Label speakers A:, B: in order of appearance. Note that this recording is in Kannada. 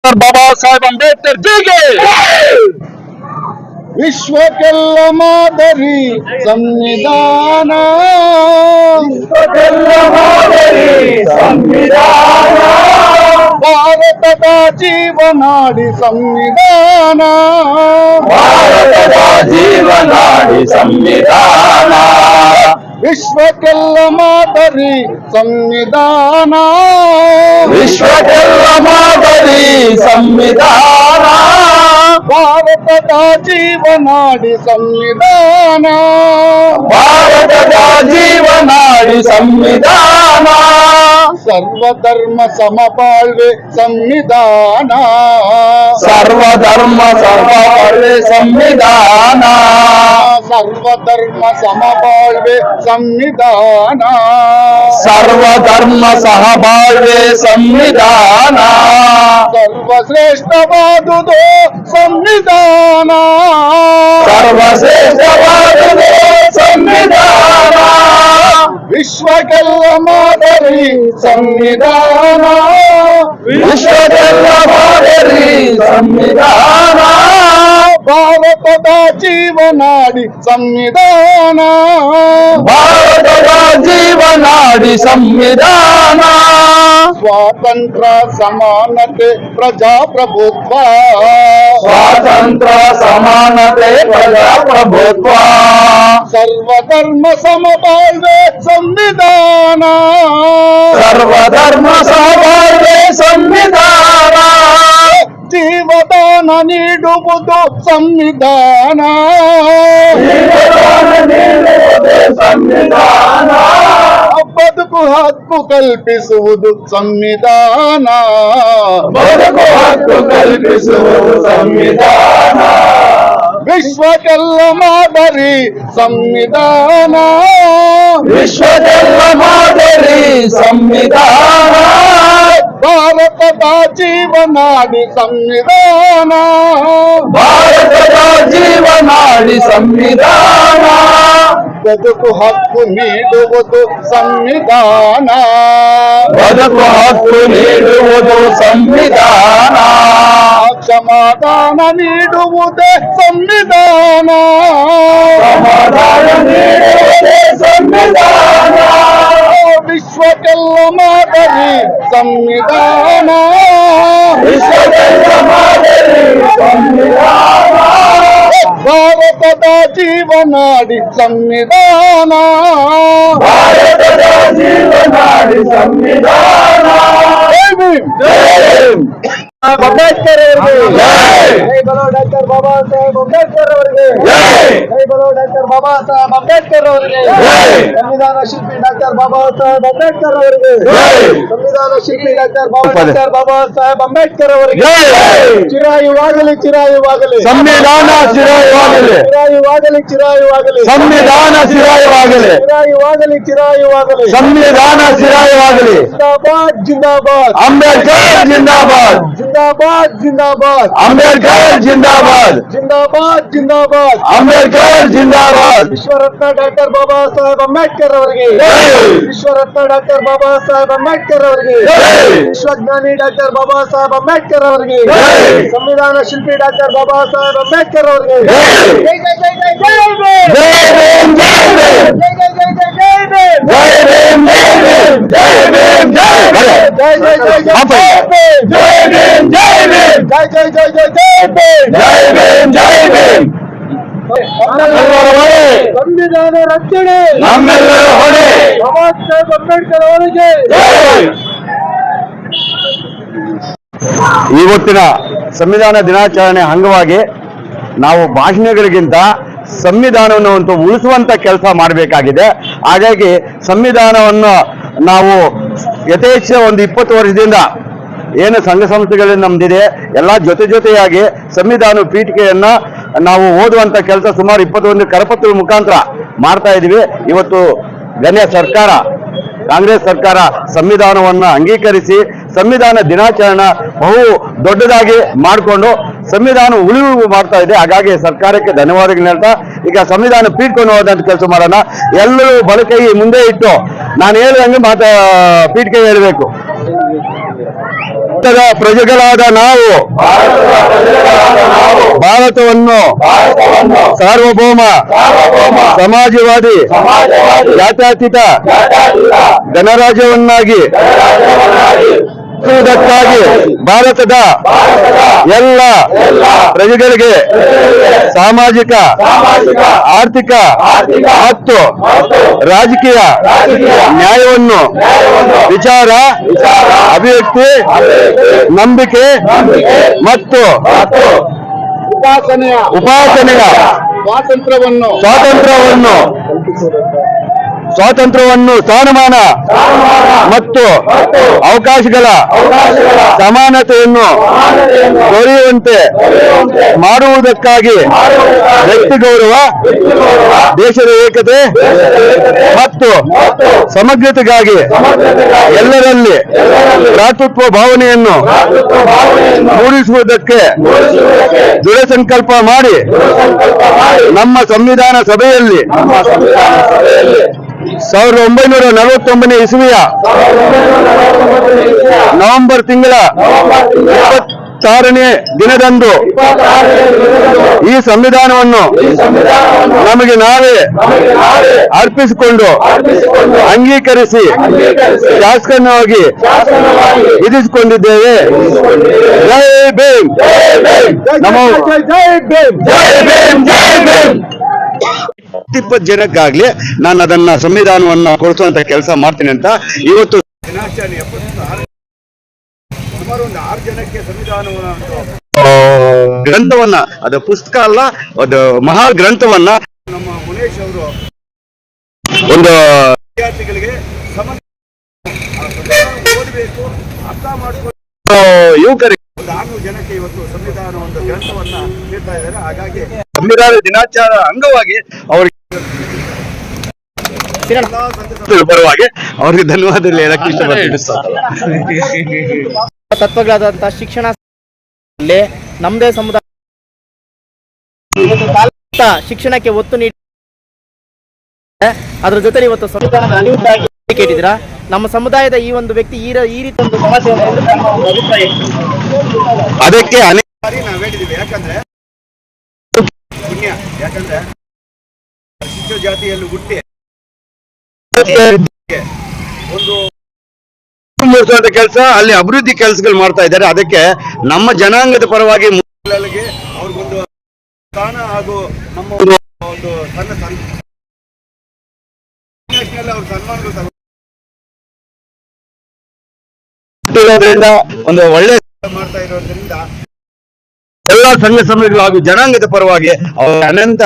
A: ಬಾಬಾ ಸಾಹೇಬ್ ಅಂಬೇಡ್ಕರ್ ಜೀಗೆ
B: ವಿಶ್ವಕ್ಕೆಲ್ಲ ಮಾದರಿ ಸಂವಿಧಾನ,
A: ವಿಶ್ವಕ್ಕೆಲ್ಲ ಮಾದರಿ ಸಂವಿಧಾನ,
B: ಭಾರತದ ಜೀವನಾಡಿ ಸಂವಿಧಾನ,
A: ಭಾರತದ ಜೀವನಾಡಿ ಸಂವಿಧಾನ,
B: ವಿಶ್ವಕ್ಕೆಲ್ಲ ಮಾದರಿ ಸಂವಿಧಾನ,
A: ವಿಶ್ವಕ್ಕೆಲ್ಲ ಮಾದರಿ ಸಂವಿಧಾನ,
B: ಭಾರತದ ಜೀವನಾಡಿ ಸಂವಿಧಾನ,
A: ಭಾರತದ ಜೀವನಾಡಿ ಸಂವಿಧಾನ,
B: ಸರ್ವಧರ್ಮ ಸಮಬಾಳ್ವೆ ಸಂವಿಧಾನ,
A: ಸರ್ವಧರ್ಮ ಸಮಬಾಳ್ವೆ ಸಂವಿಧಾನ,
B: ಸರ್ವಧರ್ಮ ಸಮಬಾಳ್ವೆ ಸಂವಿಧಾನ,
A: ಸರ್ವಧರ್ಮ ಸಹಬಾಳ್ವೆ ಸಂವಿಧಾನ,
B: ಸರ್ವಶ್ರೇಷ್ಠವಾದುದು ಸಂವಿಧಾನ,
A: ಸರ್ವಶ್ರೇಷ್ಠವಾದುದು ಸಂವಿಧಾನ,
B: ವಿಶ್ವಕ್ಕೆಲ್ಲ ಮಾದರಿ ಸಂವಿಧಾನ,
A: ವಿಶ್ವಕ್ಕೆಲ್ಲ ಮಾದರಿ ಸಂವಿಧಾನ,
B: ಭಾರತದ ಜೀವನಾಡಿ ಸಂವಿಧಾನ,
A: ಭಾರತದ ಜೀವನಾಡಿ ಸಂವಿಧಾನ,
B: ಸ್ವಾತಂತ್ರ್ಯ ಸಮಾನತೆ ಪ್ರಜಾಪ್ರಭುತ್ವ,
A: ಸ್ವಾತಂತ್ರ್ಯ ಸಮಾನತೆ ಪ್ರಜಾಪ್ರಭುತ್ವ,
B: ಸರ್ವಧರ್ಮ ಸಮಬಾಳ್ವೆ ಸಂವಿಧಾನ,
A: ಸರ್ವಧರ್ಮ ಸಹಬಾಳ್ವೆ ಸಂವಿಧಾನ,
B: ಜೀವದಾನ ನೀಡುವುದು ಸಂವಿಧಾನ,
A: ಜೀವದಾನ ನೀಡುವುದು ಸಂವಿಧಾನ,
B: ಬದುಕು ಹಕ್ಕು ಕಲ್ಪಿಸುವುದು ಸಂವಿಧಾನ,
A: ಬದುಕು ಹಕ್ಕು ಕಲ್ಪಿಸುವುದು ಸಂವಿಧಾನ,
B: ವಿಶ್ವಕ್ಕೆಲ್ಲ ಮಾದರಿ ಸಂವಿಧಾನ,
A: ವಿಶ್ವಕ್ಕೆಲ್ಲ ಮಾದರಿ ಸಂವಿಧಾನ,
B: ಭಾರತದ ಜೀವನಾಡಿ ಸಂವಿಧಾನ,
A: ಭಾರತದ ಜೀವನಾಡಿ ಸಂವಿಧಾನ,
B: ಬದುಕು ಹಕ್ಕು ನೀಡುವುದು ಸಂವಿಧಾನ,
A: ಬದುಕು ಹಕ್ಕು ನೀಡುವುದು ಸಂವಿಧಾನ,
B: ಕ್ಷಮಾದಾನ ನೀಡುವುದೇ ಸಂವಿಧಾನ,
A: ಸಮಾಧಾನ ನೀಡುವುದೇ ಸಂವಿಧಾನ,
B: ವಿಶ್ವಕ್ಕೆಲ್ಲ ಮಾದರಿ ಸಂವಿಧಾನ,
A: ವಿಶ್ವಕ್ಕೆಲ್ಲ ಮಾದರಿ ಸಂವಿಧಾನ,
B: ಭಾರತದ ಜೀವನಾಡಿ ಸಂವಿಧಾನ,
A: ಭಾರತದ ಜೀವನಾಡಿ ಸಂವಿಧಾನ.
B: ಜೈ ಭೀಮ್. ಅಂಬೇಡ್ಕರ್ ಅವರಿಗೆ
A: ಜೈ.
B: ಜೈ ಬಲೋ ಡಾಕ್ಟರ್ ಬಾಬಾ ಸಾಹೇಬ್ ಅಂಬೇಡ್ಕರ್ ಅವರಿಗೆ
A: ಜೈ.
B: ಜೈ ಬಲೋ ಡಾಕ್ಟರ್ ಬಾಬಾ ಸಾಹೇಬ್ ಅಂಬೇಡ್ಕರ್ ಅವರಿಗೆ
A: ಜೈ.
B: ಸಂವಿಧಾನ ಶಿಲ್ಪಿ ಡಾಕ್ಟರ್ ಬಾಬಾ ಸಾಹೇಬ್ ಅಂಬೇಡ್ಕರ್ ಅವರಿಗೆ
A: ಜೈ.
B: ಸಂವಿಧಾನ ಶಿಲ್ಪಿ ಡಾಕ್ಟರ್ ಬಾಬಾ ಸಾಹೇಬ್ ಅಂಬೇಡ್ಕರ್ ಅವರಿಗೆ
A: ಜೈ.
B: ಚಿರಾಯುವಾಗಲಿ ಚಿರಾಯುವಾಗಲಿ
A: ಸಂವಿಧಾನ ಚಿರಾಯುವಾಗಲಿ,
B: ಚಿರಾಯುವಾಗಲಿ ಚಿರಾಯುವಾಗಲಿ
A: ಸಂವಿಧಾನ ಚಿರಾಯುವಾಗಲಿ,
B: ಚಿರಾಯುವಾಗಲಿ ಚಿರಾಯುವಾಗಲಿ
A: ಸಂವಿಧಾನ ಚಿರಾಯುವಾಗಲಿ,
B: ಜಿಂದಾಬಾದ್ ಜಿಂದಾಬಾದ್
A: ಅಂಬೇಡ್ಕರ್ ಜಿಂದಾಬಾದ್,
B: ಜಿಂದಾಬಾದ್ ಜಿಂದಾಬಾದ್
A: ಅಂಬೇಡ್ಕರ್ ಜಿಂದಾಬಾದ್,
B: ಜಿಂದಾಬಾದ್ ಜಿಂದಾಬಾದ್
A: ಅಂಬೇಡ್ಕರ್ ಜಿಂದಾಬಾದ್,
B: ವಿಶ್ವರತ್ನ ಡಾಕ್ಟರ್ ಬಾಬಾ ಸಾಹೇಬ್ ಅಂಬೇಡ್ಕರ್ ಅವರಿಗೆ
A: ಜೈ.
B: ವಿಶ್ವರತ್ನ ಡಾಕ್ಟರ್ ಬಾಬಾ ಸಾಹೇಬ್ ಅಂಬೇಡ್ಕರ್ ಅವರಿಗೆ
A: ಜೈ.
B: ವಿಶ್ವಜ್ಞಾನಿ ಡಾಕ್ಟರ್ ಬಾಬಾ ಸಾಹೇಬ್ ಅಂಬೇಡ್ಕರ್ ಅವರಿಗೆ
A: ಜೈ.
B: ಸಂವಿಧಾನ ಶಿಲ್ಪಿ ಡಾಕ್ಟರ್ ಬಾಬಾ ಸಾಹೇಬ್ ಅಂಬೇಡ್ಕರ್ ಅವರಿಗೆ
A: ಜೈ.
B: ಜೈ ಜೈ ಜೈ ಜೈ ಜೈ ಭೀಮ್.
A: ಜೈ ಭೀಮ್, ಜೈ ಭೀಮ್,
B: ಜೈ ಜೈ ಜೈ ಜೈ ಜೈ ಭೀಮ್.
A: ಜೈ ಭೀಮ್, ಜೈ ಭೀಮ್, ಜೈ ಭೀಮ್, ಜೈ ಭೀಮ್,
B: ಜೈ ಜೈ ಜೈ ಜೈ
A: ಅಪ್ಪ.
B: ಜೈ ಭೀಮ್.
A: ಜೈ ಭೀಮ್, ಜೈ ಭೀಮ್,
B: ಜೈ ಜೈ ಜೈ ಜೈ ಜೈ ಭೀಮ್.
A: ಜೈ ಭೀಮ್, ಜೈ ಭೀಮ್. ನಮ್ಮೆಲ್ಲರ ಹೊಣೆ,
B: ಸಂವಿಧಾನ ರಕ್ಷಣೆ
A: ನಮ್ಮೆಲ್ಲರ ಹೊಣೆ.
B: ಬಾಬಾ ಸಾಹೇಬ್ ಅಂಬೇಡ್ಕರ್ ಅವರಿಗೆ
A: ಜೈ. ಇವತ್ತಿನ ಸಂವಿಧಾನ ದಿನಾಚರಣೆ ಅಂಗವಾಗಿ ನಾವು ಭಾಷಣಗಳಿಗಿಂತ ಸಂವಿಧಾನವನ್ನು ಒಂದು ಉಳಿಸುವಂತ ಕೆಲಸ ಮಾಡಬೇಕಾಗಿದೆ. ಹಾಗಾಗಿ ಸಂವಿಧಾನವನ್ನು ನಾವು ಯಥೇಚ್ಛ ಒಂದು 20 ವರ್ಷದಿಂದ ಏನು ಸಂಘ ಸಂಸ್ಥೆಗಳು ನಮ್ದಿದೆ ಎಲ್ಲ ಜೊತೆಯಾಗಿ ಸಂವಿಧಾನ ಪೀಠಿಕೆಯನ್ನ ನಾವು ಓದುವಂತ ಕೆಲಸ ಸುಮಾರು 21 ಕರಪತ್ರ ಮುಖಾಂತರ ಮಾಡ್ತಾ ಇದೀವಿ. ಇವತ್ತು ಗಣ್ಯ ಸರ್ಕಾರ ಕಾಂಗ್ರೆಸ್ ಸರ್ಕಾರ ಸಂವಿಧಾನವನ್ನು ಅಂಗೀಕರಿಸಿ ಸಂವಿಧಾನ ದಿನಾಚರಣೆ ಬಹು ದೊಡ್ಡದಾಗಿ ಮಾಡಿಕೊಂಡು ಸಂವಿಧಾನ ಉಳಿವು ಮಾಡ್ತಾ ಇದೆ. ಹಾಗಾಗಿ ಸರ್ಕಾರಕ್ಕೆ ಧನ್ಯವಾದಗಳು ಹೇಳ್ತಾ ಈಗ ಸಂವಿಧಾನ ಪೀಠಕೊಂಡು ಹೋದಂತ ಕೆಲಸ ಮಾಡೋಣ. ಎಲ್ಲರೂ ಬಲಕೈ ಮುಂದೆ ಇಟ್ಟು ನಾನು ಹೇಳಿದಂಗೆ ಪೀಠಿಕೆ ಹೇಳಬೇಕು. ಭಾರತದ ಪ್ರಜೆಗಳಾದ ನಾವು ಭಾರತವನ್ನು ಸಾರ್ವಭೌಮ ಸಮಾಜವಾದಿ ಜಾತ್ಯತೀತ ಗಣರಾಜ್ಯವನ್ನಾಗಿ ಾಗಿ ಭಾರತದ ಎಲ್ಲ ಪ್ರಜೆಗಳಿಗೆ ಸಾಮಾಜಿಕ ಆರ್ಥಿಕ ಮತ್ತು ರಾಜಕೀಯ ನ್ಯಾಯವನ್ನು ವಿಚಾರ ಅಭಿವ್ಯಕ್ತಿ ನಂಬಿಕೆ ಮತ್ತು ಉಪಾಸನೆಯ ಸ್ವಾತಂತ್ರ್ಯವನ್ನು ಸ್ಥಾನಮಾನ ಮತ್ತು ಅವಕಾಶಗಳ ಸಮಾನತೆಯನ್ನು ದೊರೆಯುವಂತೆ ಮಾಡುವುದಕ್ಕಾಗಿ ವ್ಯಕ್ತಿ ಗೌರವ, ದೇಶದ ಏಕತೆ ಮತ್ತು ಸಮಗ್ರತೆಗಾಗಿ ಎಲ್ಲರಲ್ಲಿ ಭ್ರಾತೃತ್ವ ಭಾವನೆಯನ್ನು ಮೂಡಿಸುವುದಕ್ಕೆ ದೃಢ ಸಂಕಲ್ಪ ಮಾಡಿ ನಮ್ಮ ಸಂವಿಧಾನ ಸಭೆಯಲ್ಲಿ 1949ನೇ ಇಸವಿಯ ನವೆಂಬರ್ ತಿಂಗಳ 26ನೇ ದಿನದಂದು ಈ ಸಂವಿಧಾನವನ್ನು ನಮಗೆ ನಾವೇ ಅರ್ಪಿಸಿಕೊಂಡು ಅಂಗೀಕರಿಸಿ ಶಾಸನವಾಗಿ ವಿಧಿಸಿಕೊಂಡಿದ್ದೇವೆ. ಜೈ ಭೀಮ್. ನಮೋ 20 ಜನಕ್ಕಾಗ್ಲಿ ನಾನು ಅದನ್ನ ಸಂವಿಧಾನವನ್ನ ಕೊಡಿಸುವಂತ ಕೆಲಸ ಮಾಡ್ತೀನಿ ಅಂತ ಇವತ್ತು ದಿನಾಚರಣೆ ಸುಮಾರು ಒಂದು 6 ಜನಕ್ಕೆ ಗ್ರಂಥವನ್ನ, ಅದು ಪುಸ್ತಕ ಅಲ್ಲ, ಅದು ಮಹಾ ಗ್ರಂಥವನ್ನ ನಮ್ಮ ಮುನೇಶ್ ಅವರು ಒಂದು ವಿದ್ಯಾರ್ಥಿಗಳಿಗೆ ಓದಬೇಕು, ಅರ್ಥ ಮಾಡಿಕೊಂಡು ಯುವಕರಿಗೆ 600 ಜನಕ್ಕೆ ಇವತ್ತು ಸಂವಿಧಾನ ಒಂದು ಗ್ರಂಥವನ್ನ ನೀಡ್ತಾ ಇದ್ದಾರೆ. ಹಾಗಾಗಿ ಸಂವಿಧಾನ ದಿನಾಚರಣೆ ಅಂಗವಾಗಿ ಅವರಿಗೆ ಪರವಾಗಿ ಅವರಿಗೆ ಧನ್ಯವಾದ ಹೇಳಕ್ಕೆ ಇಷ್ಟಪಡ್ತೀನಿ.
C: ತತ್ವಗಳಾದಂತಹ ಶಿಕ್ಷಣ ನಮ್ಮದೇ ಸಮುದಾಯ ಶಿಕ್ಷಣಕ್ಕೆ ಒತ್ತು ನೀಡಿ ಅದರ ಜೊತೆ ಇವತ್ತು ಸಂವಿಧಾನದ ಅನಿವಾರ್ಯವಾಗಿ ಕೇಳಿದಿರಾ. ನಮ್ಮ ಸಮುದಾಯದ ಈ ಒಂದು ವ್ಯಕ್ತಿ ಈ ರೀತಿ ಒಂದು ಸಮಸ್ಯೆಯನ್ನು ಅಭಿಪ್ರಾಯ
A: ಅದಕ್ಕೆ ಅನೇಕ ಬಾರಿ ನಾವು ಹೇಳಿದ್ದೀವಿ. ಯಾಕಂದ್ರೆ ಪುಣ್ಯ, ಯಾಕಂದ್ರೆ ಶಿಕ್ಷಣ ಜಾತಿಯಲ್ಲಿ ಹುಟ್ಟಿ ಒಂದು ಮೂಡಿಸುವಂತ ಕೆಲಸ, ಅಲ್ಲಿ ಅಭಿವೃದ್ಧಿ ಕೆಲಸಗಳು ಮಾಡ್ತಾ ಇದ್ದಾರೆ. ಅದಕ್ಕೆ ನಮ್ಮ ಜನಾಂಗದ ಪರವಾಗಿ ಅವ್ರಿಗೊಂದು ಸ್ಥಾನ ಹಾಗೂ ನಮ್ಮ ಒಂದು ಸಣ್ಣ ಅವ್ರ ಸನ್ಮಾನಗಳು ಒಂದು ಒಳ್ಳೆ ಮಾಡ್ತಾ ಇರೋದ್ರಿಂದ ಎಲ್ಲ ಸಂಘ ಸಂಸ್ಥೆಗಳು ಹಾಗೂ ಜನಾಂಗದ ಪರವಾಗಿ ಅವರ ಅನಂತ